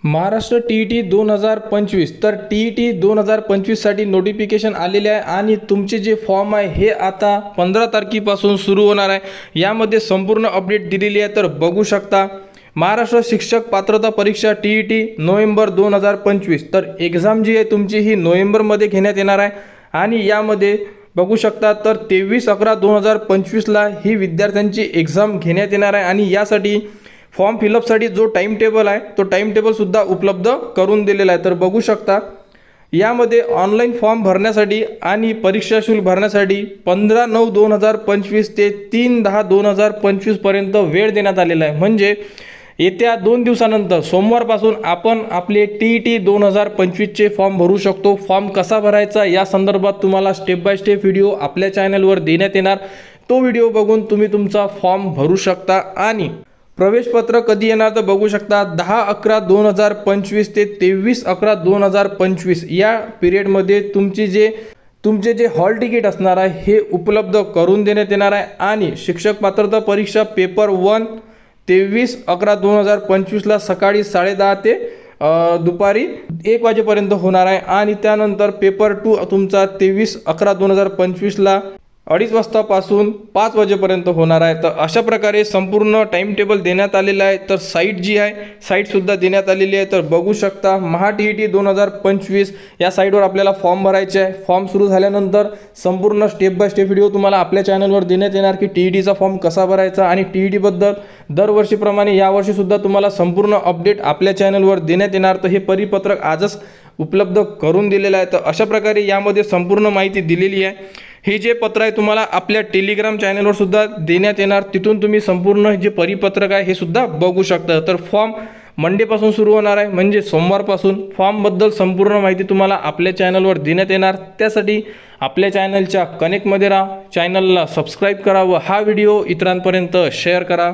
Maharashtra T-E-T 2025 तर T-E-T 2025 साठी notification आलेले आहे आणि तुमचे जे फॉर्म आहे हे आता 15 तारखेपासून सुरू होणार आहे। यामध्ये संपूर्ण अपडेट दिलेली आहे तर बघू शकता। महाराष्ट्र शिक्षक पात्रता परीक्षा टी-ई-टी नोव्हेंबर 2025 तर एग्जाम जी आहे तुमची ही नोव्हेंबरमध्ये घेण्यात येणार आहे आणि यामध्ये बघू शकता तर 23/11/2025 ला ही विद्यार्थ्यांची एग्जाम घेण्यात येणार आहे आणि यासाठी फॉर्म फिलअपसाठी जो टाइम टेबल आहे तो टाइम टेबल सुद्धा उपलब्ध करून दिलेला आहे। तर बघू शकता यामध्ये ऑनलाइन फॉर्म भरण्यासाठी आणि परीक्षा शुल्क भरण्यासाठी 15/9/2025 ते 3/10/2025 पर्यंत वेळ देण्यात आलेला आहे। म्हणजे येत्या 2 दिवसानंतर सोमवारपासून आपण आपले टी-ई-टी 2025 चे फॉर्म भरू शकतो। फॉर्म कसा भरायचा या संदर्भात तुम्हाला स्टेप बाय स्टेप व्हिडिओ आपल्या चॅनलवर देण्यात येणार। तो व्हिडिओ बघून तुम्ही तुमचा फॉर्म भरू शकता आणि प्रवेशपत्र कधी येणार तर बघू शकता 10/11/2025 ते 23/11/2025 या पिरियडमध्ये तुमचे जे हॉल तिकीट असणार आहे हे उपलब्ध करून देण्यात येणार आहे आणि शिक्षक पात्रता परीक्षा पेपर 1 23/11/2025 ला सकाळी 10:30 ते दुपारी 1 वाजेपर्यंत होणार आहे आणि त्यानंतर पेपर 2 तुमचा 23/11/2025 ला 2:30 वाजतापासून 5 वाजेपर्यंत होणार आहे। तर अशा प्रकारे संपूर्ण टाइम टेबल देण्यात आलेला आहे। तर साइट जी आहे साइट सुद्धा देण्यात आलेली आहे। तर बघू शकता महा टी-ई-टी 2025 या साइटवर आपल्याला फॉर्म भरायचे आहे। फॉर्म सुरू झाल्यानंतर संपूर्ण स्टेप बाय स्टेप व्हिडिओ तुम्हाला आपल्या चॅनलवर देण्यात येणार की टी-ई-टीचा फॉर्म कसा भरायचा आणि टी-ई-टी बद्दल दरवर्षीप्रमाणे यावर्षी सुद्धा तुम्हाला संपूर्ण अपडेट आपल्या चॅनलवर देण्यात येणार। तर हे परिपत्रक आजच उपलब्ध करून दिलेलं आहे। तर अशा प्रकारे यामध्ये संपूर्ण माहिती दिलेली आहे। हे जे पत्र आहे तुम्हाला आपल्या टेलिग्राम चॅनलवर सुद्धा देण्यात येणार। तिथून तुम्ही संपूर्ण जे परिपत्रक आहे हे सुद्धा बघू शकता। तर फॉर्म मंडेपासून सुरू होणार आहे म्हणजे सोमवारपासून फॉर्मबद्दल संपूर्ण माहिती तुम्हाला आपल्या चॅनलवर देण्यात येणार। त्यासाठी आपल्या चॅनलच्या कनेक्टमध्ये राहा, चॅनलला सबस्क्राईब करा व हा व्हिडिओ इतरांपर्यंत शेअर करा।